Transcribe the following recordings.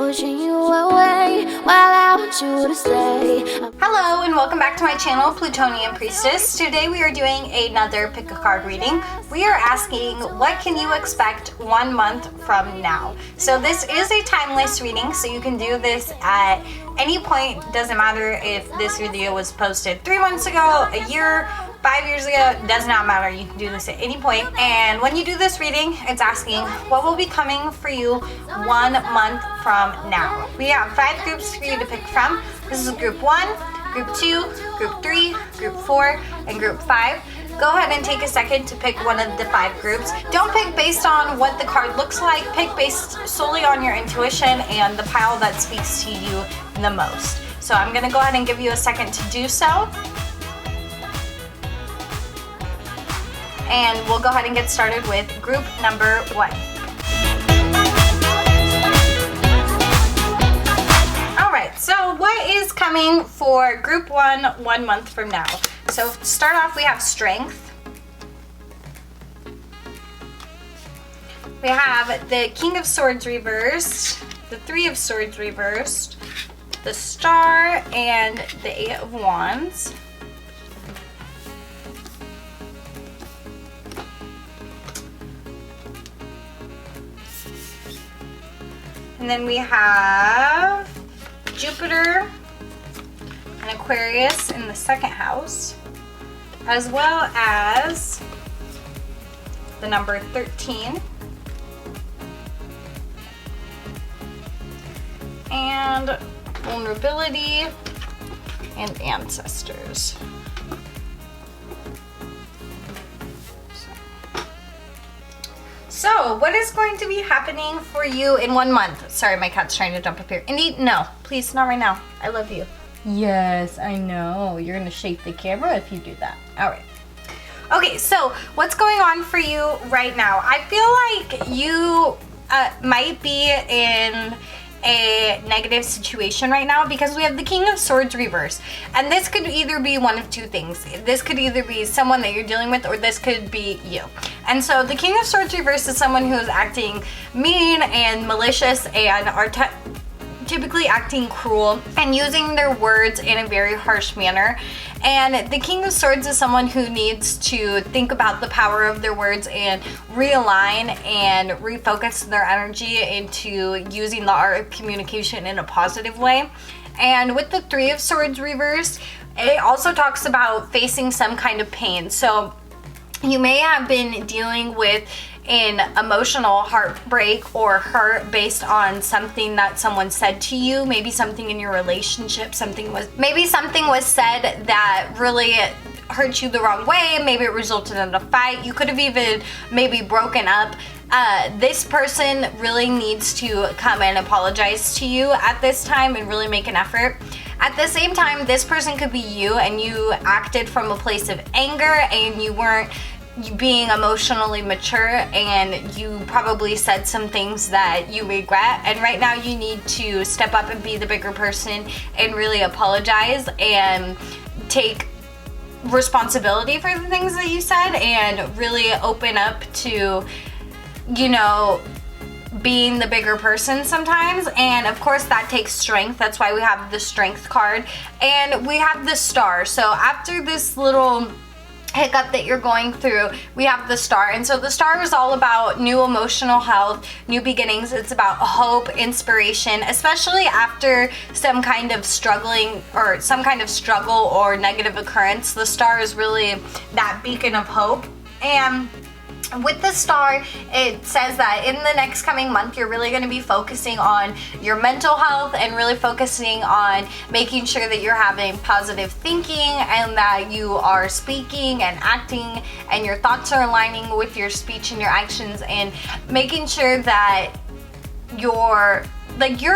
pushing you away while I want you to stay. Hello and welcome back to my channel, Plutonian Priestess. Today we are doing another pick a card reading. We are asking, what can you expect 1 month from now? So this is a timeless reading, so you can do this at any point. Doesn't matter if this video was posted 3 months ago, a year, 5 years ago, does not matter. You can do this at any point. And when you do this reading, it's asking what will be coming for you 1 month from now. We have 5 groups for you to pick from. This is group 1, group 2, group 3, group 4, and group 5. Go ahead and take a second to pick one of the 5 groups. Don't pick based on what the card looks like. Pick based solely on your intuition and the pile that speaks to you the most. So I'm going to go ahead and give you a second to do so. And we'll go ahead and get started with group number 1. Alright, so what is coming for group 1 1 month from now? So to start off, we have strength. We have the King of Swords reversed, the 3 of Swords reversed, the Star, and the 8 of Wands. And then we have Jupiter and Aquarius in the 2nd house, as well as the number 13 and vulnerability and ancestors. So, what is going to be happening for you in 1 month? Sorry, my cat's trying to jump up here. Indy, no, please, not right now. I love you. Yes, I know. You're going to shake the camera if you do that. All right. Okay, so what's going on for you right now? I feel like you might be in a negative situation right now because we have the King of Swords reverse, and this could either be one of 2 things. This could either be someone that you're dealing with, or this could be you. And so the King of Swords reverse is someone who is acting mean and malicious and are typically acting cruel and using their words in a very harsh manner. And the King of Swords is someone who needs to think about the power of their words and realign and refocus their energy into using the art of communication in a positive way. And with the 3 of Swords reversed, it also talks about facing some kind of pain. So you may have been dealing with an emotional heartbreak or hurt based on something that someone said to you, maybe something in your relationship, maybe something was said that really hurt you the wrong way, maybe it resulted in a fight, you could have even maybe broken up. This person really needs to come and apologize to you at this time and really make an effort. At the same time, this person could be you, and you acted from a place of anger and you weren't being emotionally mature, and you probably said some things that you regret, and right now you need to step up and be the bigger person and really apologize and take responsibility for the things that you said and really open up to, you know, being the bigger person sometimes. And of course that takes strength. That's why we have the Strength card, and we have the Star. So after this little hiccup that you're going through, we have the Star. And so the Star is all about new emotional health, new beginnings. It's about hope, inspiration, especially after some kind of struggle or negative occurrence. The Star is really that beacon of hope. And with the Star, it says that in the next coming month, you're really going to be focusing on your mental health and really focusing on making sure that you're having positive thinking and that you are speaking and acting and your thoughts are aligning with your speech and your actions, and making sure that you're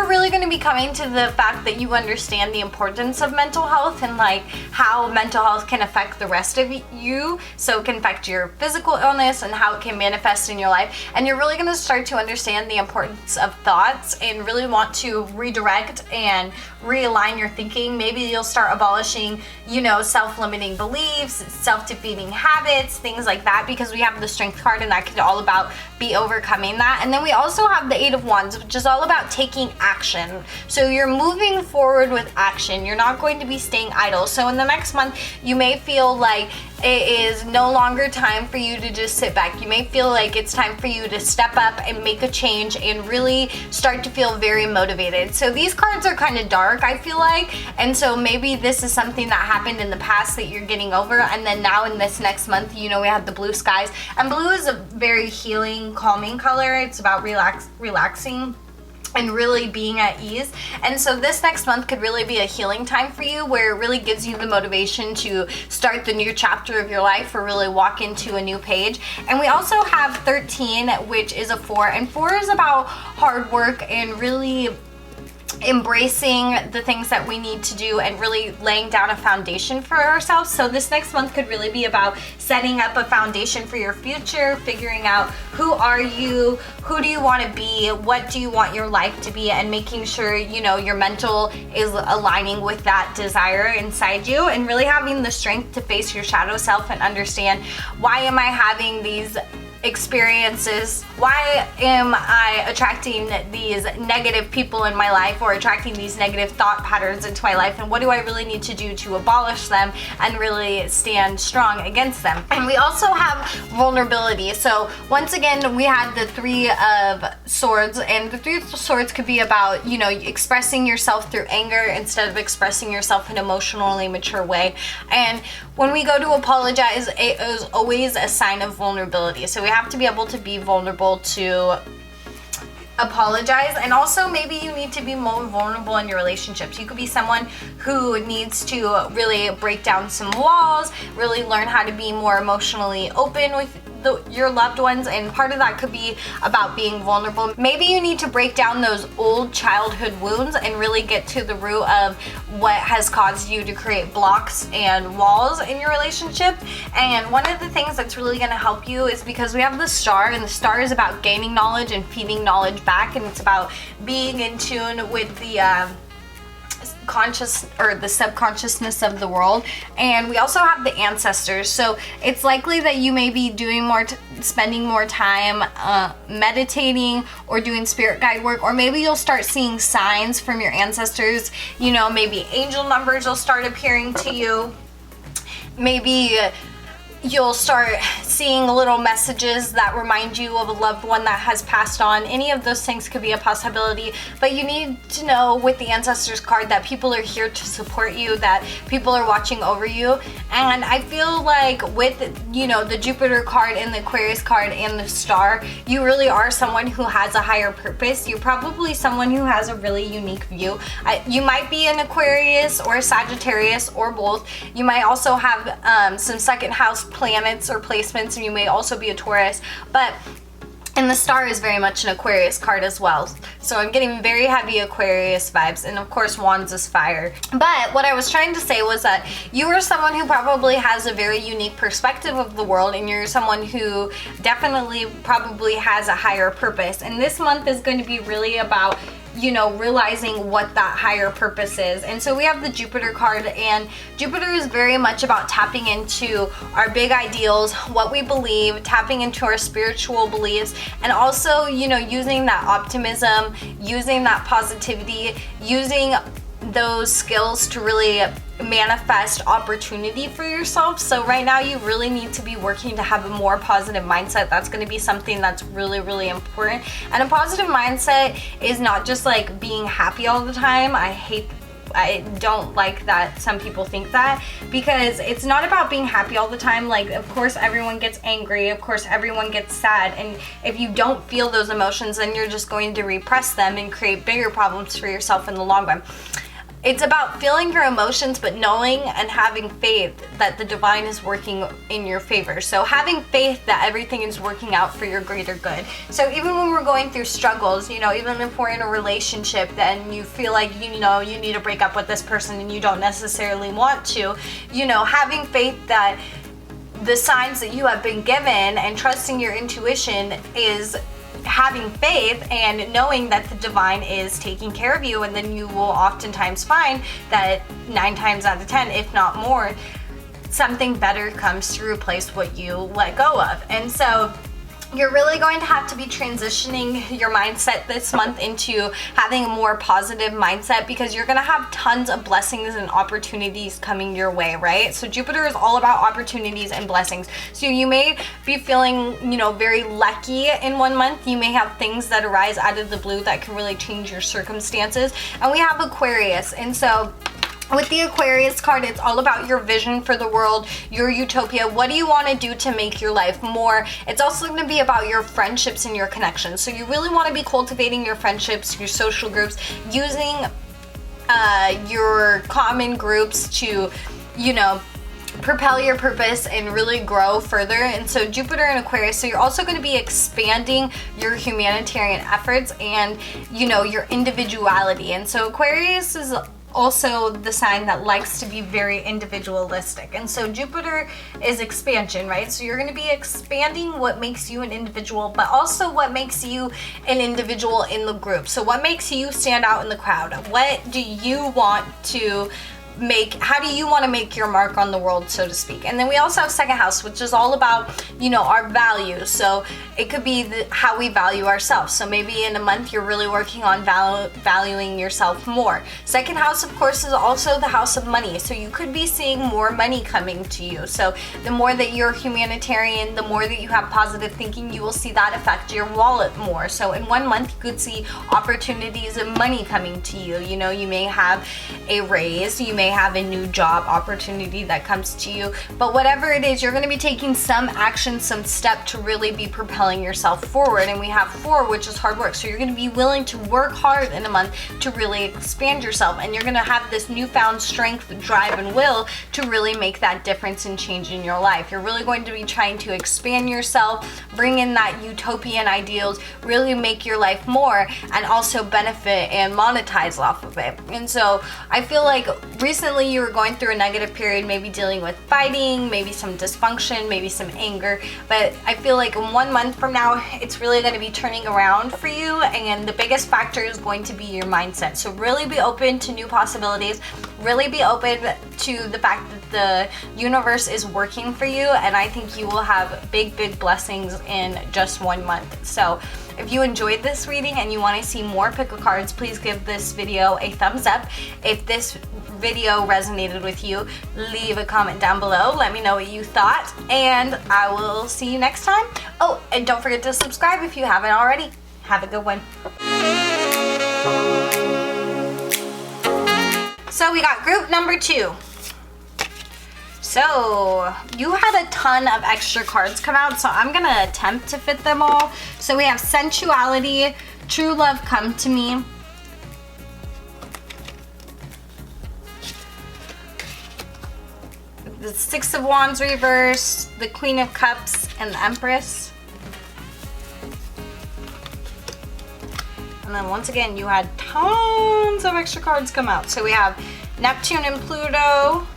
really going to be coming to the fact that you understand the importance of mental health and like how mental health can affect the rest of you. So it can affect your physical illness and how it can manifest in your life. And you're really going to start to understand the importance of thoughts and really want to redirect and realign your thinking. Maybe you'll start abolishing, you know, self-limiting beliefs, self-defeating habits, things like that, because we have the Strength card and that could all about be overcoming that. And then we also have the 8 of Wands, which is all about taking taking action. So you're moving forward with action. You're not going to be staying idle. So in the next month, you may feel like it is no longer time for you to just sit back. You may feel like it's time for you to step up and make a change and really start to feel very motivated. So these cards are kind of dark, I feel like, and so maybe this is something that happened in the past that you're getting over, and then now in this next month, you know, we have the blue skies, and blue is a very healing, calming color. It's about relaxing and really being at ease. And so this next month could really be a healing time for you, where it really gives you the motivation to start the new chapter of your life or really walk into a new page. And we also have 13, which is a 4, and 4 is about hard work and really embracing the things that we need to do and really laying down a foundation for ourselves. So this next month could really be about setting up a foundation for your future, figuring out who are you, who do you want to be, what do you want your life to be, and making sure, you know, your mental is aligning with that desire inside you, and really having the strength to face your shadow self and understand, why am I having these experiences? Why am I attracting these negative people in my life, or attracting these negative thought patterns into my life, and what do I really need to do to abolish them and really stand strong against them? And we also have vulnerability. So once again, we had the 3 of Swords, and the 3 of Swords could be about, you know, expressing yourself through anger instead of expressing yourself in an emotionally mature way. And when we go to apologize, it is always a sign of vulnerability. So we have to be able to be vulnerable to apologize. And also, maybe you need to be more vulnerable in your relationships. You could be someone who needs to really break down some walls, really learn how to be more emotionally open with your loved ones, and part of that could be about being vulnerable. Maybe you need to break down those old childhood wounds and really get to the root of what has caused you to create blocks and walls in your relationship. And one of the things that's really going to help you is because we have the Star, and the Star is about gaining knowledge and feeding knowledge back, and it's about being in tune with the conscious or the subconsciousness of the world. And we also have the ancestors, so it's likely that you may be doing spending more time meditating or doing spirit guide work, or maybe you'll start seeing signs from your ancestors. You know, maybe angel numbers will start appearing to you. Maybe you'll start seeing little messages that remind you of a loved one that has passed on. Any of those things could be a possibility, but you need to know with the Ancestors card that people are here to support you, that people are watching over you. And I feel like with, you know, the Jupiter card and the Aquarius card and the Star, you really are someone who has a higher purpose. You're probably someone who has a really unique view. You might be an Aquarius or a Sagittarius or both. You might also have some second house planets or placements, and you may also be a Taurus, and the Star is very much an Aquarius card as well. So I'm getting very heavy Aquarius vibes, and of course Wands is fire. But what I was trying to say was that you are someone who probably has a very unique perspective of the world, and you're someone who definitely probably has a higher purpose. And this month is going to be really about, you know, realizing what that higher purpose is. And so we have the Jupiter card, and Jupiter is very much about tapping into our big ideals, what we believe, tapping into our spiritual beliefs, and also, you know, using that optimism, using that positivity, using those skills to really manifest opportunity for yourself. So right now you really need to be working to have a more positive mindset. That's going to be something that's really, really important. And a positive mindset is not just like being happy all the time. I don't like that some people think that, because it's not about being happy all the time. Like, of course everyone gets angry, of course everyone gets sad, and if you don't feel those emotions, then you're just going to repress them and create bigger problems for yourself in the long run. It's about feeling your emotions, but knowing and having faith that the divine is working in your favor. So having faith that everything is working out for your greater good. So even when we're going through struggles, you know, even if we're in a relationship and you feel like, you know, you need to break up with this person and you don't necessarily want to, you know, having faith that the signs that you have been given and trusting your intuition is having faith and knowing that the divine is taking care of you, and then you will oftentimes find that 9 times out of 10, if not more, something better comes to replace what you let go of. And so you're really going to have to be transitioning your mindset this month into having a more positive mindset, because you're going to have tons of blessings and opportunities coming your way, right? So Jupiter is all about opportunities and blessings. So you may be feeling, you know, very lucky in one month. You may have things that arise out of the blue that can really change your circumstances. And we have Aquarius. And so with the Aquarius card, it's all about your vision for the world, your utopia. What do you want to do to make your life more? It's also going to be about your friendships and your connections. So you really want to be cultivating your friendships, your social groups, using your common groups to, you know, propel your purpose and really grow further. And so Jupiter in Aquarius, so you're also going to be expanding your humanitarian efforts and, you know, your individuality. And so Aquarius is also the sign that likes to be very individualistic. And so Jupiter is expansion, right? So you're going to be expanding what makes you an individual, but also what makes you an individual in the group. So what makes you stand out in the crowd? What do you want to make, how do you want to make your mark on the world, so to speak? And then we also have second house, which is all about, you know, our values. So it could be how we value ourselves. So maybe in a month you're really working on valuing yourself more. Second house, of course, is also the house of money. So you could be seeing more money coming to you. So the more that you're humanitarian, the more that you have positive thinking, you will see that affect your wallet more. So in one month you could see opportunities of money coming to you. You know, you may have a raise, you may have a new job opportunity that comes to you, but whatever it is, you're going to be taking some action, some step to really be propelling yourself forward. And we have 4, which is hard work. So you're going to be willing to work hard in a month to really expand yourself, and you're going to have this newfound strength, drive, and will to really make that difference and change in your life. You're really going to be trying to expand yourself, bring in that utopian ideals, really make your life more, and also benefit and monetize off of it. And so I feel like recently you were going through a negative period, maybe dealing with fighting, maybe some dysfunction, maybe some anger, but I feel like in 1 month from now it's really going to be turning around for you, and the biggest factor is going to be your mindset. So really be open to new possibilities, really be open to the fact that the universe is working for you, and I think you will have big blessings in just 1 month. So if you enjoyed this reading and you want to see more pick a cards, please give this video a thumbs up. If this video resonated with you, leave a comment down below. Let me know what you thought, and I will see you next time. Oh, and don't forget to subscribe if you haven't already. Have a good one. So we got group number 2. So you had a ton of extra cards come out, so I'm gonna attempt to fit them all. So we have sensuality, true love come to me, the 6 of Wands reversed, the Queen of Cups, and the Empress. And then once again, you had tons of extra cards come out. So we have Neptune and Pluto,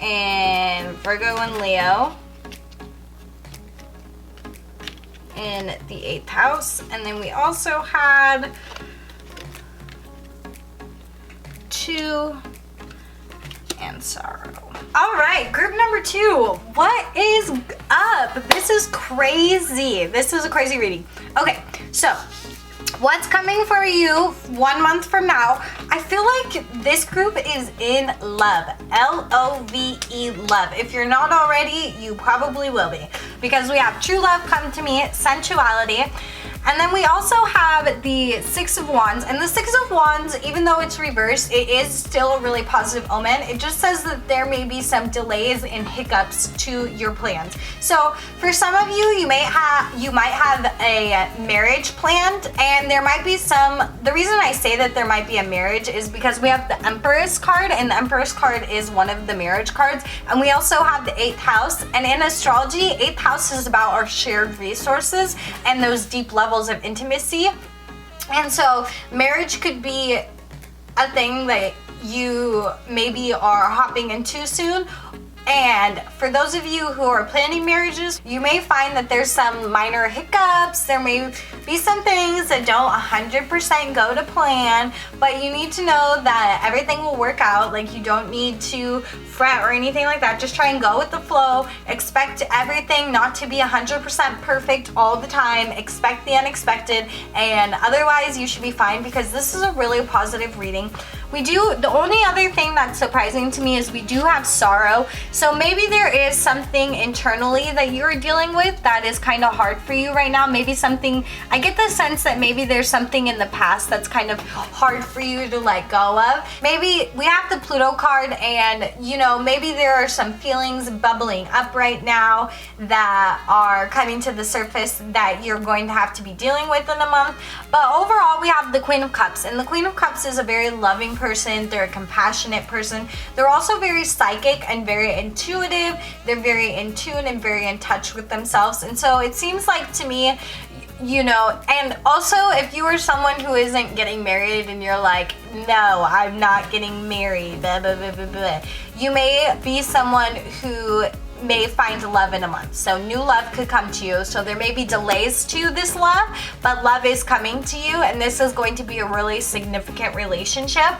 and Virgo and Leo in the 8th house. And then we also had 2 and sorrow. All right, group number 2. What is up? This is crazy. This is a crazy reading. Okay, so what's coming for you 1 month from now? I feel like this group is in love. L-O-V-E, love. If you're not already, you probably will be, because we have true love come to me, sensuality, and then we also have the 6 of Wands. And the 6 of Wands, even though it's reversed, it is still a really positive omen. It just says that there may be some delays and hiccups to your plans. So for some of you, you might have a marriage planned, and there might be some, the reason I say that there might be a marriage is because we have the Empress card, and the Empress card is one of the marriage cards. And we also have the 8th house, and in astrology, 8th house is about our shared resources and those deep levels of intimacy. And so marriage could be a thing that you maybe are hopping into soon, And for those of you who are planning marriages, you may find that there's some minor hiccups. There may be some things that don't 100% go to plan, but you need to know that everything will work out. Like, you don't need to fret or anything like that. Just try and go with the flow. Expect everything not to be 100% perfect all the time. Expect the unexpected, and otherwise you should be fine, because this is a really positive reading. The only other thing that's surprising to me is we do have sorrow. So maybe there is something internally that you're dealing with that is kind of hard for you right now. Maybe something, I get the sense that maybe there's something in the past that's kind of hard for you to let go of. Maybe we have the Pluto card, and you know, maybe there are some feelings bubbling up right now that are coming to the surface that you're going to have to be dealing with in a month. But overall, we have the Queen of Cups, and the Queen of Cups is a very loving person. They're a compassionate person. They're also very psychic and very intuitive. They're very in tune and very in touch with themselves. And so it seems like to me, you know, and also if you are someone who isn't getting married and you're like, no, I'm not getting married, blah, blah, blah, blah, blah, you may be someone who may find love in a month. So new love could come to you. So there may be delays to this love, but love is coming to you, and this is going to be a really significant relationship.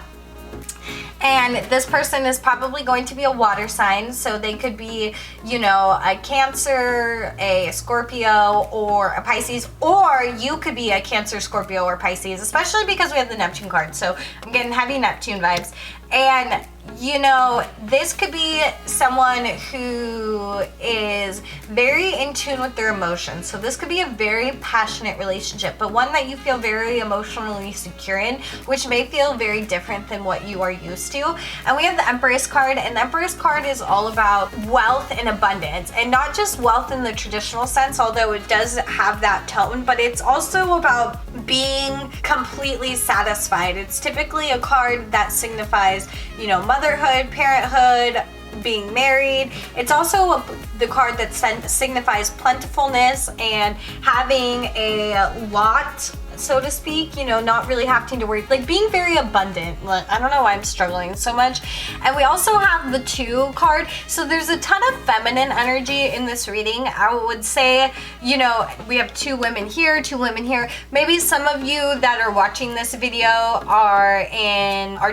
And this person is probably going to be a water sign, so they could be, you know, a Cancer, a Scorpio, or a Pisces, or you could be a Cancer, Scorpio, or Pisces, especially because we have the Neptune card. So I'm getting heavy Neptune vibes. And you know, this could be someone who is very in tune with their emotions. So this could be a very passionate relationship, but one that you feel very emotionally secure in, which may feel very different than what you are used to. And we have the Empress card, and the Empress card is all about wealth and abundance, and not just wealth in the traditional sense, although it does have that tone, but it's also about being completely satisfied. It's typically a card that signifies, you know, motherhood, parenthood, being married. It's also the card that signifies plentifulness and having a lot, so to speak, you know, not really having to worry, like being very abundant. Like, I don't know why I'm struggling so much. And we also have the 2 card. So there's a ton of feminine energy in this reading. I would say, you know, we have 2 women here, 2 women here. Maybe some of you that are watching this video are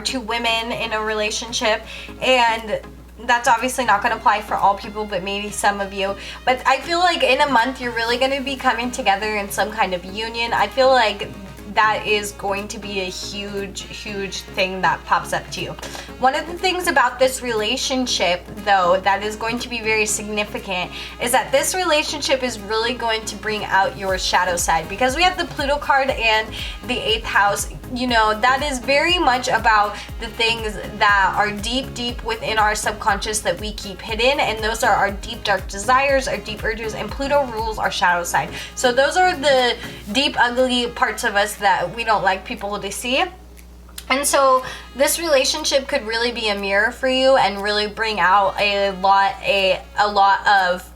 2 women in a relationship, and that's obviously not going to apply for all people, but maybe some of you. But I feel like in a month, you're really going to be coming together in some kind of union. I feel like that is going to be a huge, huge thing that pops up to you. One of the things about this relationship, though, that is going to be very significant is that this relationship is really going to bring out your shadow side, because we have the Pluto card and the 8th house. You know, that is very much about the things that are deep, deep within our subconscious that we keep hidden, and those are our deep, dark desires, our deep urges, and Pluto rules our shadow side. So those are the deep, ugly parts of us that we don't like people to see. And so this relationship could really be a mirror for you and really bring out a lot of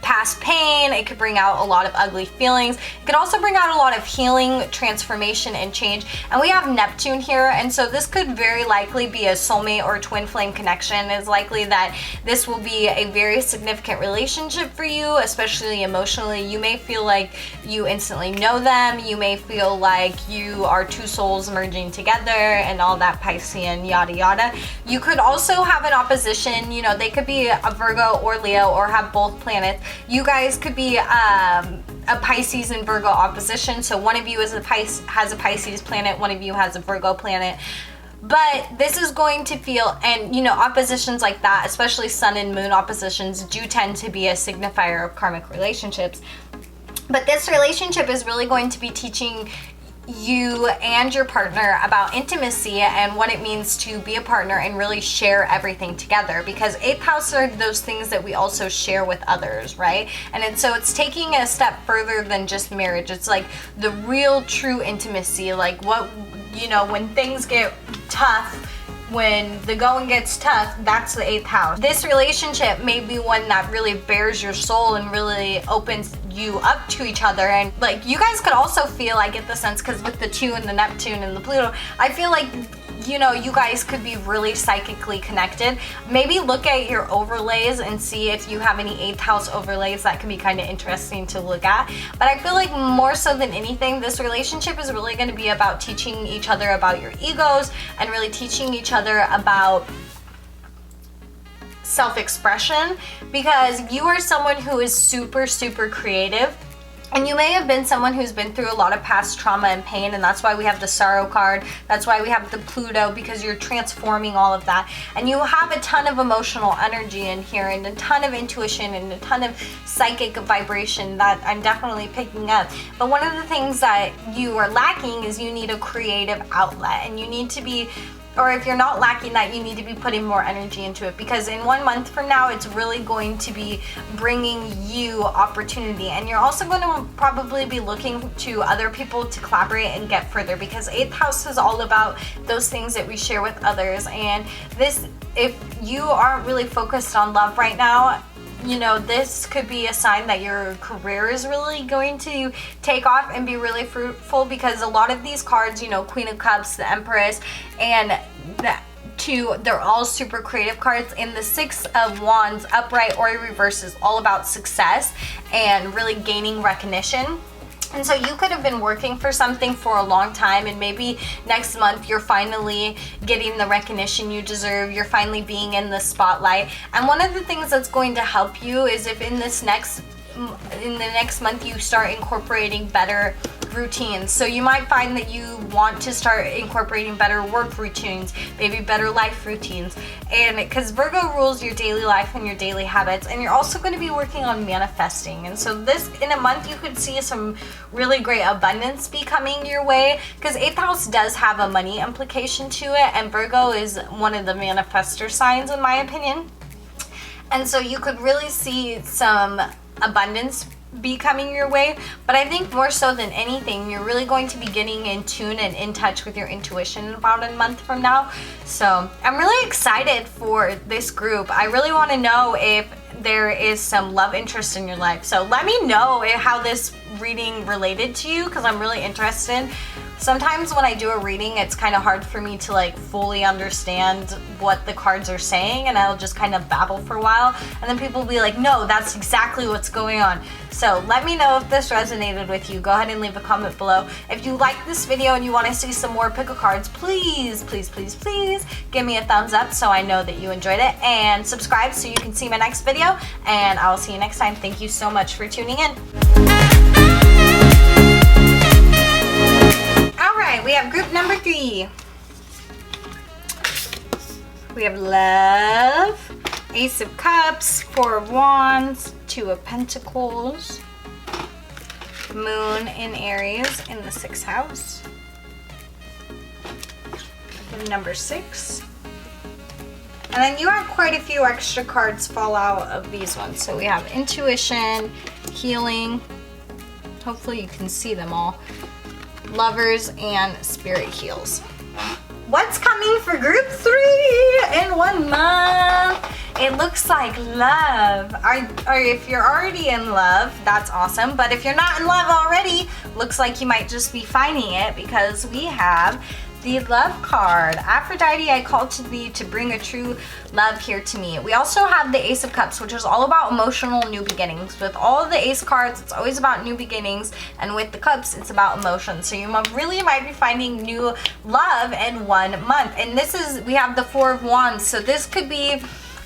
past pain. It could bring out a lot of ugly feelings. It could also bring out a lot of healing, transformation, and change. And we have Neptune here, and so this could very likely be a soulmate or twin flame connection. It's likely that this will be a very significant relationship for you, especially emotionally. You may feel like you instantly know them. You may feel like you are 2 souls merging together and all that Piscean yada yada. You could also have an opposition. You know, they could be a Virgo or Leo or have both planets. You guys could be a Pisces and Virgo opposition. So one of you has a Pisces planet, one of you has a Virgo planet. But this is going to feel, and you know, oppositions like that, especially sun and moon oppositions, do tend to be a signifier of karmic relationships. But this relationship is really going to be teaching you and your partner about intimacy and what it means to be a partner and really share everything together, because 8th house are those things that we also share with others, right? And so it's taking a step further than just marriage. It's like the real true intimacy, like what, you know, when things get tough, when the going gets tough, that's the 8th house. This relationship may be one that really bears your soul and really opens you up to each other. And like, you guys could also feel, I get the sense, because with the 2 and the Neptune and the Pluto, I feel like you know, you guys could be really psychically connected. Maybe look at your overlays and see if you have any 8th house overlays. That could be kind of interesting to look at. But I feel like more so than anything, this relationship is really going to be about teaching each other about your egos and really teaching each other about self-expression, because you are someone who is super, super creative. And you may have been someone who's been through a lot of past trauma and pain, and that's why we have the sorrow card. That's why we have the Pluto, because you're transforming all of that. And you have a ton of emotional energy in here, and a ton of intuition, and a ton of psychic vibration that I'm definitely picking up. But one of the things that you are lacking is you need a creative outlet, and you need to be, or if you're not lacking that, you need to be putting more energy into it, because in 1 month from now, it's really going to be bringing you opportunity. And you're also going to probably be looking to other people to collaborate and get further, because 8th house is all about those things that we share with others. And this, if you aren't really focused on love right now, you know, this could be a sign that your career is really going to take off and be really fruitful, because a lot of these cards, you know, Queen of Cups, the Empress, and they're all super creative cards. And the 6 of Wands, upright or reverse, is all about success and really gaining recognition. And so you could have been working for something for a long time, and maybe next month you're finally getting the recognition you deserve. You're finally being in the spotlight. And one of the things that's going to help you is if in the next month you start incorporating better routines. So you might find that you want to start incorporating better work routines, maybe better life routines. And because Virgo rules your daily life and your daily habits, and you're also going to be working on manifesting. And so this, in a month, you could see some really great abundance be coming your way, because 8th house does have a money implication to it, and Virgo is one of the manifestor signs, in my opinion. And so you could really see some abundance be coming your way. But I think more so than anything, you're really going to be getting in tune and in touch with your intuition in about a month from now. So I'm really excited for this group. I really want to know if there is some love interest in your life. So let me know how this reading related to you, because I'm really interested. Sometimes when I do a reading, it's kind of hard for me to like fully understand what the cards are saying, and I'll just kind of babble for a while, and then people will be like, no, that's exactly what's going on. So let me know if this resonated with you. Go ahead and leave a comment below. If you like this video and you want to see some more pick a cards, please, please, please, please give me a thumbs up so I know that you enjoyed it, and subscribe so you can see my next video, and I will see you next time. Thank you so much for tuning in. Alright, we have group number 3. We have Love, Ace of Cups, 4 of Wands, 2 of Pentacles, Moon in Aries in the 6th house, and number 6. And then you have quite a few extra cards fall out of these ones. So we have Intuition, Healing, hopefully you can see them all, Lovers, and Spirit Heals. What's coming for group 3 in 1 month? It looks like love. Or if you're already in love, that's awesome. But if you're not in love already, looks like you might just be finding it, because we have the Love card. Aphrodite, I call to thee to bring a true love here to me. We also have the Ace of Cups, which is all about emotional new beginnings. With all of the Ace cards, it's always about new beginnings, and with the Cups, it's about emotion. So you really might be finding new love in 1 month. And this is, we have the 4 of Wands, so this could be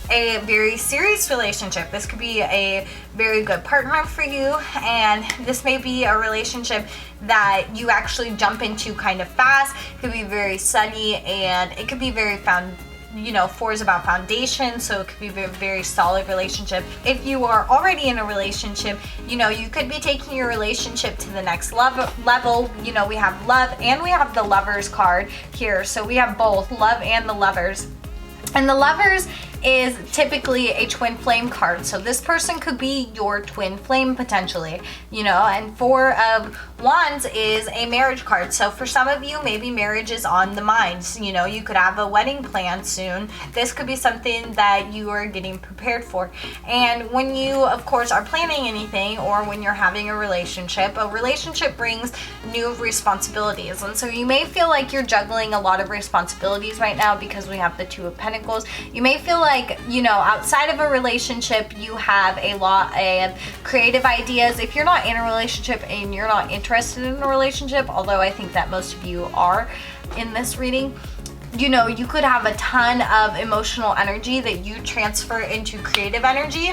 a very serious relationship. This could be a very good partner for you, and this may be a relationship that you actually jump into kind of fast. It could be very sunny, and it could be very 4 is about foundation, so it could be a very, very solid relationship. If you are already in a relationship, you could be taking your relationship to the next level. We have Love and we have the Lovers card here, so we have both Love and the Lovers. And the Lovers is typically a twin flame card. So this person could be your twin flame potentially, you know, and Four of Wands is a marriage card. So for some of you, maybe marriage is on the mind. You know, you could have a wedding plan soon. This could be something that you are getting prepared for. And when you, of course, are planning anything, or when you're having a relationship brings new responsibilities. And so you may feel like you're juggling a lot of responsibilities right now because we have the Two of Pentacles. You may feel like, you know, outside of a relationship, you have a lot of creative ideas. If you're not in a relationship and you're not interested in a relationship, although I think that most of you are in this reading, you know, you could have a ton of emotional energy that you transfer into creative energy.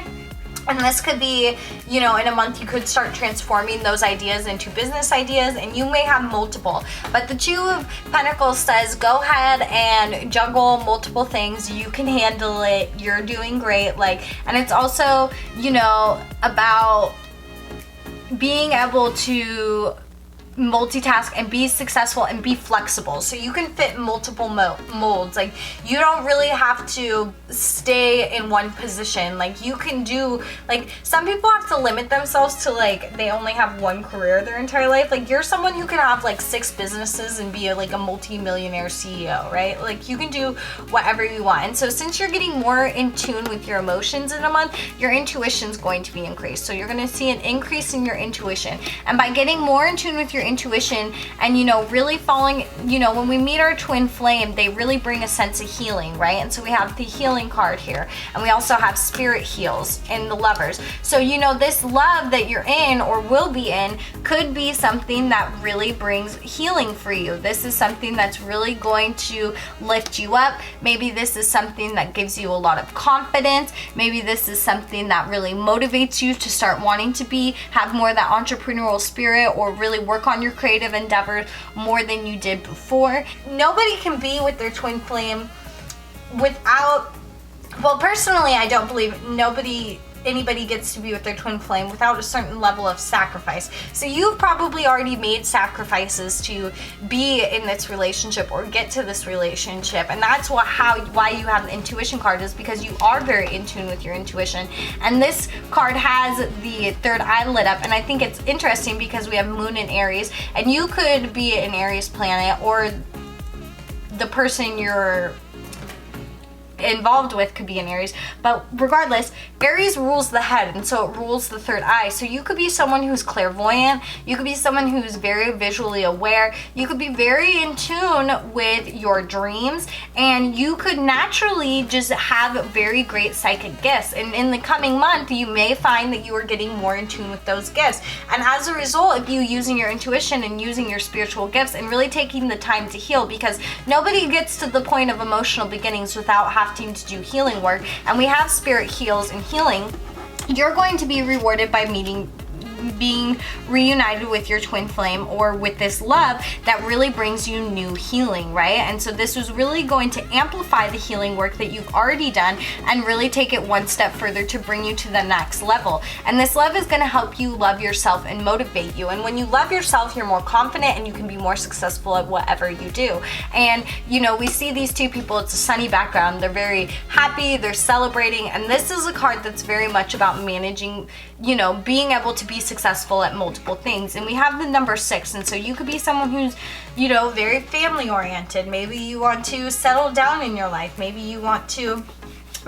And this could be, you know, in a month you could start transforming those ideas into business ideas, and you may have multiple. But the Two of Pentacles says go ahead and juggle multiple things. You can handle it. You're doing great. Like, and it's also, you know, about being able to multitask and be successful and be flexible, so you can fit multiple molds. Like, you don't really have to stay in one position. Like, you can do, like, some people have to limit themselves to, like, they only have one career their entire life. Like, you're someone who can have like 6 businesses and be like a multi-millionaire CEO, right? Like, you can do whatever you want. And so since you're getting more in tune with your emotions in a month, your intuition is going to be increased. So you're going to see an increase in your intuition, and by getting more in tune with your intuition and, you know, really falling, you know, when we meet our twin flame, they really bring a sense of healing, right? And so we have the healing card here, and we also have spirit heals in the Lovers. So, you know, this love that you're in or will be in could be something that really brings healing for you. This is something that's really going to lift you up. Maybe this is something that gives you a lot of confidence. Maybe this is something that really motivates you to start wanting to have more of that entrepreneurial spirit, or really work on your creative endeavors more than you did before. Nobody can be with their twin flame without, well, personally, I don't believe anybody gets to be with their twin flame without a certain level of sacrifice. So you've probably already made sacrifices to be in this relationship or get to this relationship, and that's why you have the intuition card, is because you are very in tune with your intuition. And this card has the third eye lit up, and I think it's interesting because we have Moon in Aries, and you could be an Aries planet, or the person you're involved with could be in Aries. But regardless, Aries rules the head, and so it rules the third eye. So you could be someone who's clairvoyant, you could be someone who's very visually aware, you could be very in tune with your dreams, and you could naturally just have very great psychic gifts. And in the coming month, you may find that you are getting more in tune with those gifts. And as a result of you using your intuition and using your spiritual gifts and really taking the time to heal, because nobody gets to the point of emotional beginnings without having to do healing work, and we have spirit heals and healing, you're going to be rewarded by being reunited with your twin flame, or with this love that really brings you new healing, right? And so this was really going to amplify the healing work that you've already done and really take it one step further to bring you to the next level. And this love is going to help you love yourself and motivate you. And when you love yourself, you're more confident and you can be more successful at whatever you do. And, you know, we see these two people, it's a sunny background, they're very happy, they're celebrating, and this is a card that's very much about managing, you know, being able to be successful at multiple things. And we have the number 6, and so you could be someone who's, you know, very family oriented. Maybe you want to settle down in your life, maybe you want to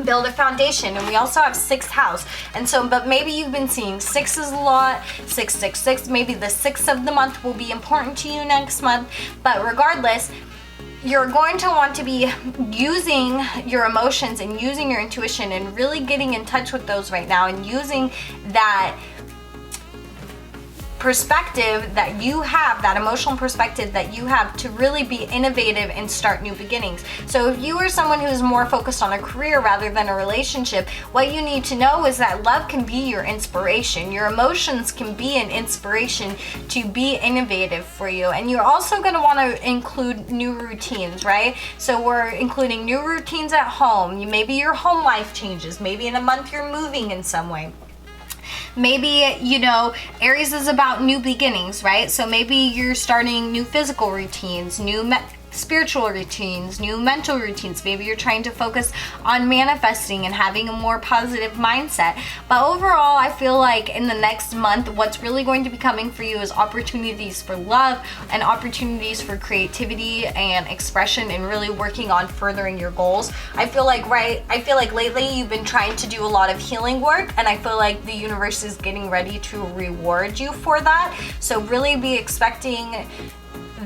build a foundation. And we also have 6th house, and so, but maybe you've been seeing 6s a lot, 666, maybe the 6th of the month will be important to you next month. But regardless, you're going to want to be using your emotions and using your intuition and really getting in touch with those right now, and using that perspective that you have, that emotional perspective that you have, to really be innovative and start new beginnings. So if you are someone who's more focused on a career rather than a relationship, what you need to know is that love can be your inspiration. Your emotions can be an inspiration to be innovative for you. And you're also going to want to include new routines, right? So we're including new routines at home. Maybe your home life changes. Maybe in a month you're moving in some way. Maybe, you know, Aries is about new beginnings, right? So maybe you're starting new physical routines, new spiritual routines, new mental routines. Maybe you're trying to focus on manifesting and having a more positive mindset. But overall, I feel like in the next month, what's really going to be coming for you is opportunities for love and opportunities for creativity and expression and really working on furthering your goals. I feel like lately you've been trying to do a lot of healing work, and I feel like the universe is getting ready to reward you for that. So really be expecting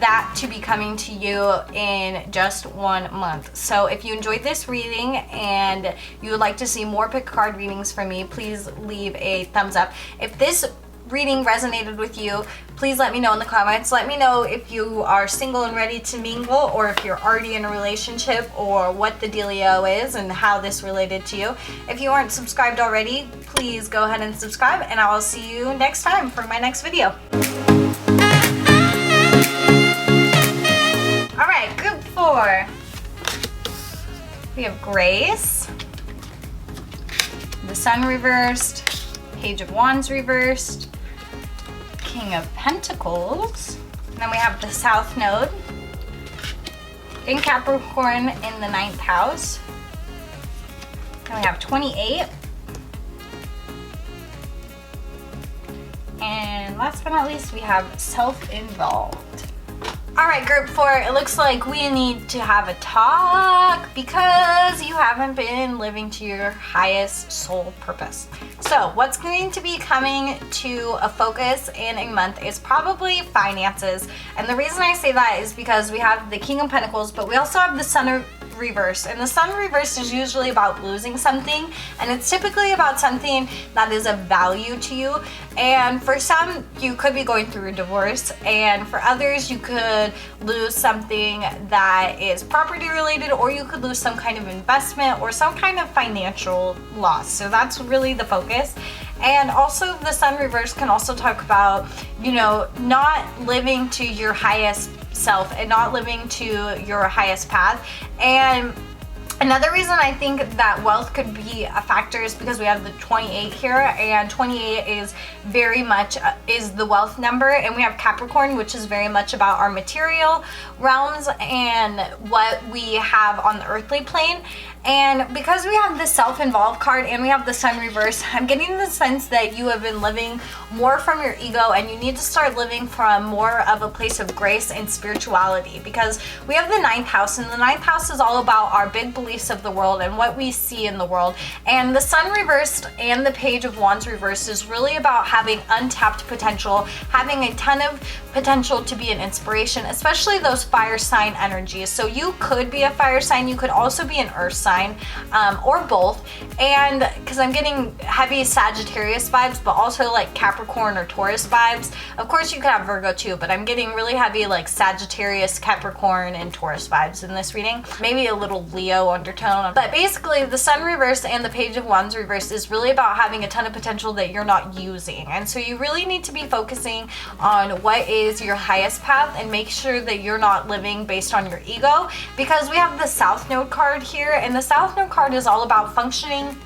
that to be coming to you in just 1 month. So if you enjoyed this reading and you would like to see more pick card readings from me, please leave a thumbs up. If this reading resonated with you, please let me know in the comments. Let me know if you are single and ready to mingle, or if you're already in a relationship, or what the dealio is and how this related to you. If you aren't subscribed already, please go ahead and subscribe, and I will see you next time for my next video. Alright, group 4. We have Grace, the Sun reversed, Page of Wands reversed, King of Pentacles, and then we have the South Node in Capricorn in the 9th house. Then we have 28. And last but not least, we have self-involved. Alright, group 4, it looks like we need to have a talk because you haven't been living to your highest soul purpose. So what's going to be coming to a focus in a month is probably finances. And the reason I say that is because we have the King of Pentacles, but we also have the Sun reverse, and the Sun reverse is usually about losing something, and it's typically about something that is of value to you. And for some, you could be going through a divorce, and for others, you could lose something that is property related, or you could lose some kind of investment or some kind of financial loss. So that's really the focus. And also the Sun reverse can also talk about, you know, not living to your highest self and not living to your highest path. And another reason I think that wealth could be a factor is because we have the 28 here, and 28 is very much is the wealth number, and we have Capricorn, which is very much about our material realms and what we have on the earthly plane. And because we have the self-involved card and we have the Sun reverse, I'm getting the sense that you have been living more from your ego, and you need to start living from more of a place of grace and spirituality, because we have the 9th house, and the 9th house is all about our big beliefs of the world and what we see in the world. And the Sun reversed and the Page of Wands reversed is really about having untapped potential, having a ton of potential to be an inspiration, especially those fire sign energies. So you could be a fire sign, you could also be an earth sign, or both. And because I'm getting heavy Sagittarius vibes, but also like Capricorn or Taurus vibes. Of course you could have Virgo too, but I'm getting really heavy like Sagittarius, Capricorn, and Taurus vibes in this reading. Maybe a little Leo undertone. But basically the Sun reverse and the Page of Wands reverse is really about having a ton of potential that you're not using. And so you really need to be focusing on what is your highest path, and make sure that you're not living based on your ego, because we have the South Node card here, and the South Node card is all about functioning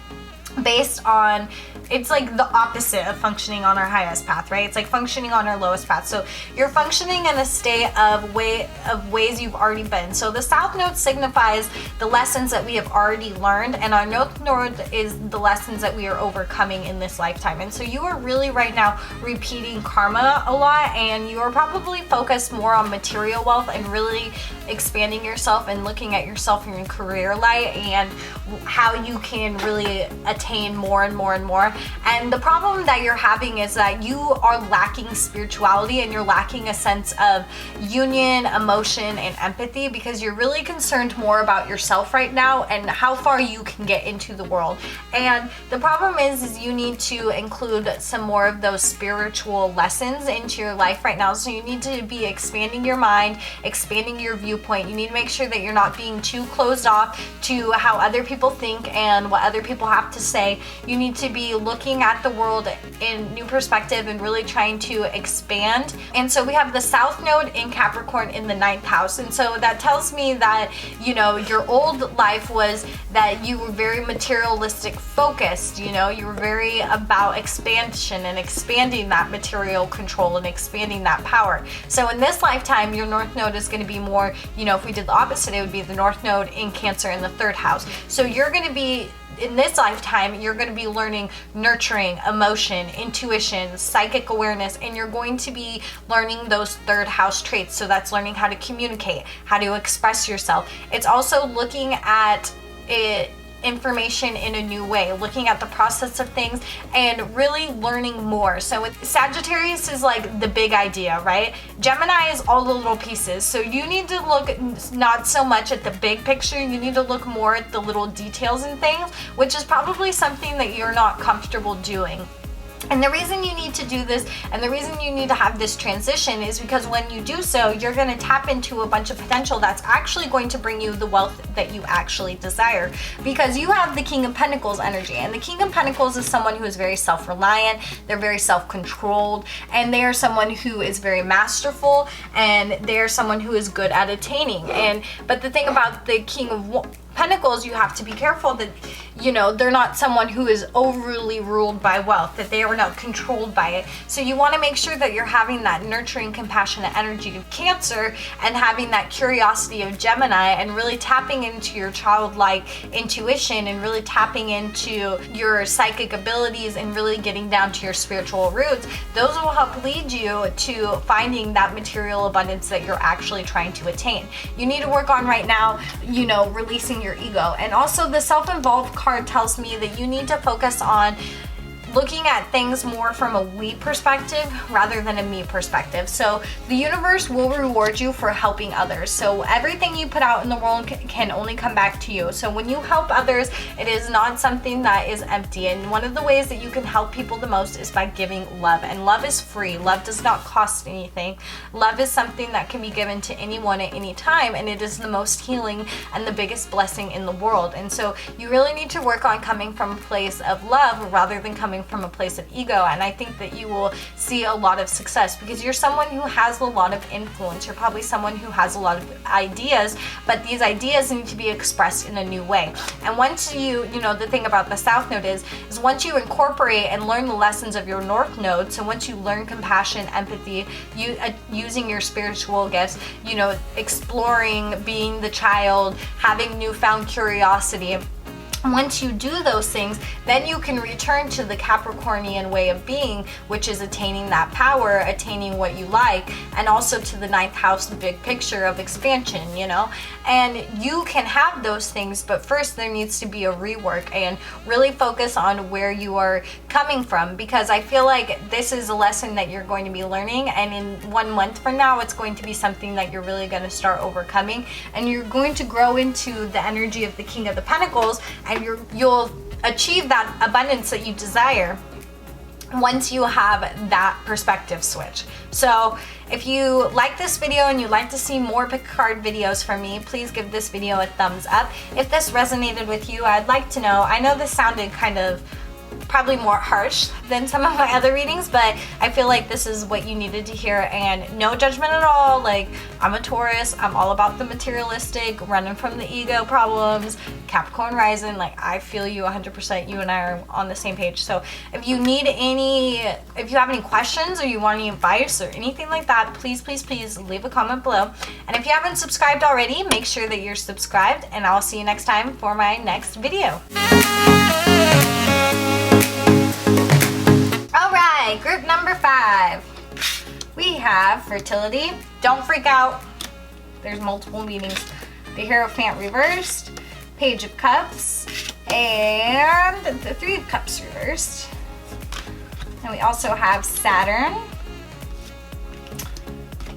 based on, it's like the opposite of functioning on our highest path, right? It's like functioning on our lowest path. So you're functioning in a state of ways you've already been. So the South Node signifies the lessons that we have already learned, and our North Node is the lessons that we are overcoming in this lifetime. And so you are really right now repeating karma a lot, and you are probably focused more on material wealth and really expanding yourself and looking at yourself in your career light and how you can really attain more and more and more. And the problem that you're having is that you are lacking spirituality, and you're lacking a sense of union, emotion, and empathy, because you're really concerned more about yourself right now and how far you can get into the world. And the problem is you need to include some more of those spiritual lessons into your life right now. So you need to be expanding your mind, expanding your viewpoint. You need to make sure that you're not being too closed off to how other people think and what other people have to say. You need to be looking at the world in new perspective and really trying to expand. And so we have the South Node in Capricorn in the 9th house. And so that tells me that, you know, your old life was that you were very materialistic focused, you know, you were very about expansion and expanding that material control and expanding that power. So in this lifetime, your North Node is going to be more, you know, if we did the opposite, it would be the North Node in Cancer in the 3rd house. So you're going to be, in this lifetime, you're going to be learning nurturing, emotion, intuition, psychic awareness, and you're going to be learning those 3rd house traits. So that's learning how to communicate, how to express yourself. It's also looking at it, information in a new way, looking at the process of things and really learning more. So with Sagittarius is like the big idea, right? Gemini is all the little pieces. So you need to look not so much at the big picture, you need to look more at the little details and things, which is probably something that you're not comfortable doing. And the reason you need to do this and the reason you need to have this transition is because when you do so, you're going to tap into a bunch of potential that's actually going to bring you the wealth that you actually desire. Because you have the King of Pentacles energy, and the King of Pentacles is someone who is very self-reliant, they're very self-controlled, and they are someone who is very masterful, and they're someone who is good at attaining. But the thing about the King of Pentacles, you have to be careful that, you know, they're not someone who is overly ruled by wealth, that they are not controlled by it. So you want to make sure that you're having that nurturing, compassionate energy of Cancer and having that curiosity of Gemini and really tapping into your childlike intuition and really tapping into your psychic abilities and really getting down to your spiritual roots. Those will help lead you to finding that material abundance that you're actually trying to attain. You need to work on right now, you know, releasing your ego. And also the self-involved card tells me that you need to focus on looking at things more from a we perspective rather than a me perspective. So the universe will reward you for helping others. So everything you put out in the world can only come back to you. So when you help others, it is not something that is empty. And one of the ways that you can help people the most is by giving love. And love is free. Love does not cost anything. Love is something that can be given to anyone at any time, and it is the most healing and the biggest blessing in the world. And so you really need to work on coming from a place of love rather than coming from a place of ego. And I think that you will see a lot of success because you're someone who has a lot of influence. You're probably someone who has a lot of ideas, but these ideas need to be expressed in a new way. And once you know, the thing about the South Node is once you incorporate and learn the lessons of your North Node, so once you learn compassion, empathy, using your spiritual gifts, you know, exploring, being the child, having newfound curiosity, once you do those things, then you can return to the Capricornian way of being, which is attaining that power, attaining what you like, and also to the 9th house, the big picture of expansion, you know? And you can have those things, but first there needs to be a rework and really focus on where you are coming from, because I feel like this is a lesson that you're going to be learning, and in 1 month from now, it's going to be something that you're really going to start overcoming, and you're going to grow into the energy of the King of the Pentacles, and you'll achieve that abundance that you desire once you have that perspective switch. So if you like this video and you'd like to see more pick card videos from me, please give this video a thumbs up. If this resonated with you, I'd like to know. I know this sounded kind of probably more harsh than some of my other readings, but I feel like this is what you needed to hear, and no judgment at all. Like, I'm a Taurus, I'm all about the materialistic, running from the ego problems, Capricorn rising, like I feel you 100%, you and I are on the same page. So if you need if you have any questions or you want any advice or anything like that, please leave a comment below. And if you haven't subscribed already, make sure that you're subscribed, and I'll see you next time for my next video. Alright, group number 5. We have fertility. Don't freak out. There's multiple meanings. The Hierophant reversed, Page of Cups, and the 3 of Cups reversed. And we also have Saturn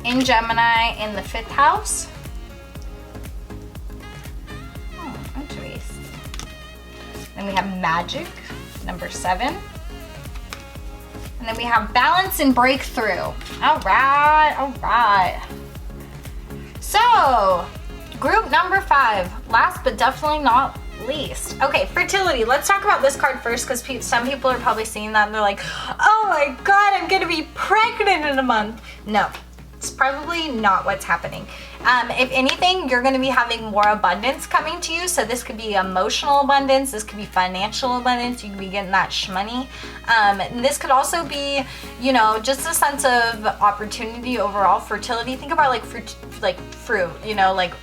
in Gemini in the 5th house. Oh, interesting. Then we have Magic, number 7. And then we have Balance and Breakthrough. All right. So, group number 5, last but definitely not least. Okay, fertility. Let's talk about this card first because some people are probably seeing that and they're like, oh my God, I'm gonna be pregnant in a month. No, it's probably not what's happening. If anything, you're going to be having more abundance coming to you. So this could be emotional abundance. This could be financial abundance. You could be getting that shmoney. And this could also be, you know, just a sense of opportunity overall. Fertility. Think about like fruit. You know, like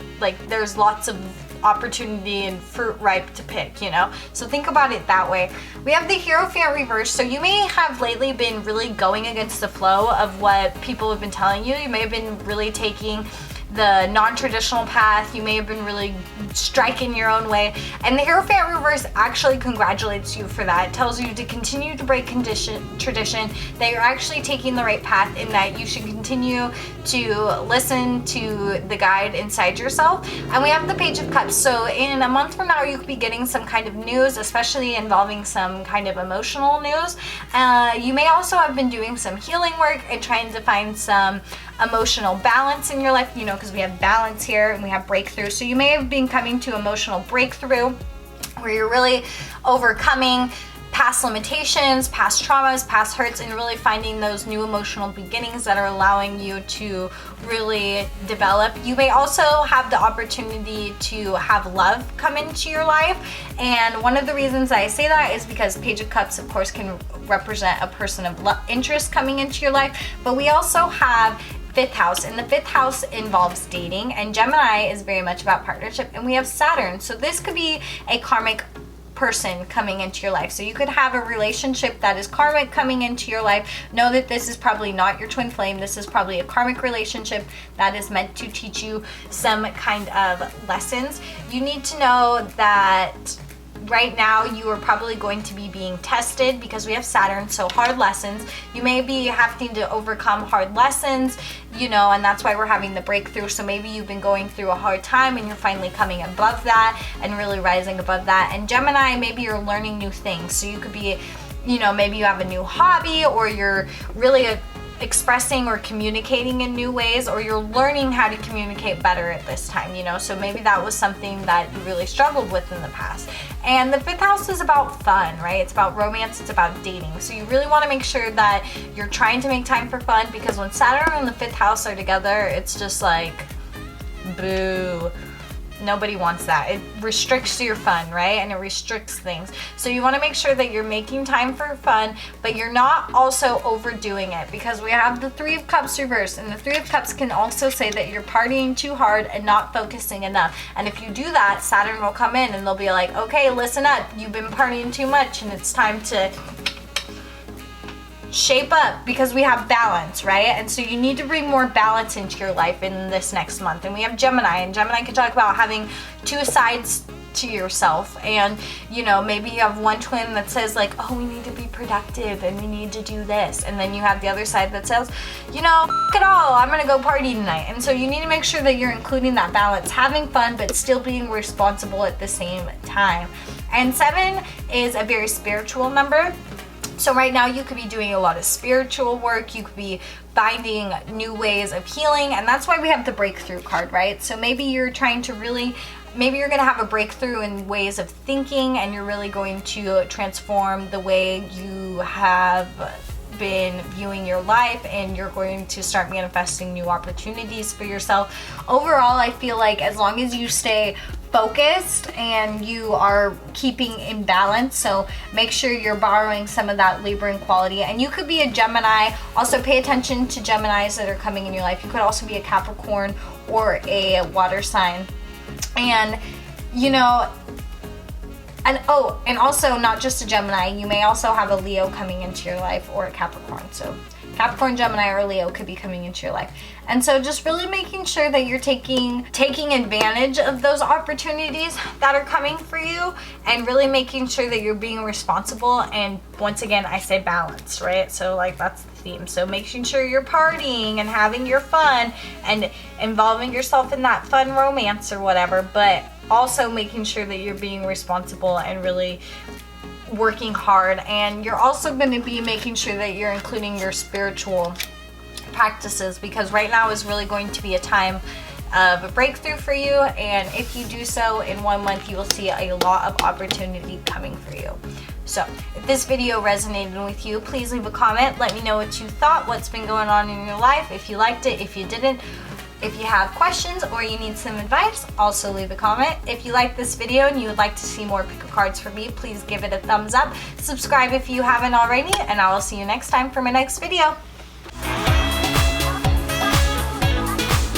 there's lots of opportunity and fruit ripe to pick, you know? So think about it that way. We have the Hierophant reverse. So you may have lately been really going against the flow of what people have been telling you. You may have been really taking the non-traditional path. You may have been really striking your own way, and the Hierophant reverse actually congratulates you for that. It tells you to continue to break tradition, that you're actually taking the right path, and that you should continue to listen to the guide inside yourself. And we have the Page of Cups. So in a month from now, you could be getting some kind of news, especially involving some kind of emotional news. You may also have been doing some healing work and trying to find some emotional balance in your life, you know, because we have balance here and we have breakthrough. So you may have been coming to emotional breakthrough where you're really overcoming past limitations, past traumas, past hurts, and really finding those new emotional beginnings that are allowing you to really develop. You may also have the opportunity to have love come into your life. And one of the reasons I say that is because Page of Cups, of course, can represent a person of interest coming into your life. But we also have fifth house, and the fifth house involves dating, and Gemini is very much about partnership, and we have Saturn. So this could be a karmic person coming into your life. So you could have a relationship that is karmic coming into your life. Know that this is probably not your twin flame. This is probably a karmic relationship that is meant to teach you some kind of lessons. You need to know that right now you are probably going to be being tested because we have Saturn, so hard lessons. You may be having to overcome hard lessons, you know, and that's why we're having the breakthrough. So maybe you've been going through a hard time and you're finally coming above that and really rising above that. And Gemini, maybe you're learning new things. So you could be, you know, maybe you have a new hobby, or you're really expressing or communicating in new ways, or you're learning how to communicate better at this time, you know. So maybe that was something that you really struggled with in the past. And the fifth house is about fun, right? It's about romance, it's about dating. So you really want to make sure that you're trying to make time for fun, because when Saturn and the fifth house are together, it's just like, boo. Nobody wants that. It restricts your fun, right? And it restricts things. So you want to make sure that you're making time for fun, but you're not also overdoing it, because we have the Three of Cups reversed, and the Three of Cups can also say that you're partying too hard and not focusing enough. And if you do that, Saturn will come in and they'll be like, okay, listen up. You've been partying too much and it's time to shape up, because we have balance, right? And so you need to bring more balance into your life in this next month. And we have Gemini, and Gemini can talk about having two sides to yourself. And, you know, maybe you have one twin that says like, oh, we need to be productive and we need to do this. And then you have the other side that says, you know, f it all, I'm gonna go party tonight. And so you need to make sure that you're including that balance, having fun, but still being responsible at the same time. And 7 is a very spiritual number. So right now you could be doing a lot of spiritual work. You could be finding new ways of healing. And that's why we have the breakthrough card, right? So maybe you're trying to really, maybe you're going to have a breakthrough in ways of thinking, and you're really going to transform the way you have been viewing your life, and you're going to start manifesting new opportunities for yourself. Overall, I feel like as long as you stay focused and you are keeping in balance, so make sure you're borrowing some of that Libran quality. And you could be a Gemini. Also pay attention to Geminis that are coming in your life. You could also be a Capricorn or a water sign. And, you know, and oh, and also not just a Gemini, you may also have a Leo coming into your life, or a Capricorn. So Capricorn, Gemini, or Leo could be coming into your life. And so just really making sure that you're taking advantage of those opportunities that are coming for you, and really making sure that you're being responsible. And once again, I say balance, right? So like that's the theme. So making sure you're partying and having your fun and involving yourself in that fun romance or whatever, but also making sure that you're being responsible and really working hard. And you're also going to be making sure that you're including your spiritual practices, because right now is really going to be a time of a breakthrough for you, and if you do so in 1 month, you will see a lot of opportunity coming for you. So if this video resonated with you, please leave a comment. Let me know what you thought, what's been going on in your life, if you liked it, if you didn't. If you have questions or you need some advice, also leave a comment. If you like this video and you would like to see more pick a cards from me, please give it a thumbs up. Subscribe if you haven't already, and I will see you next time for my next video.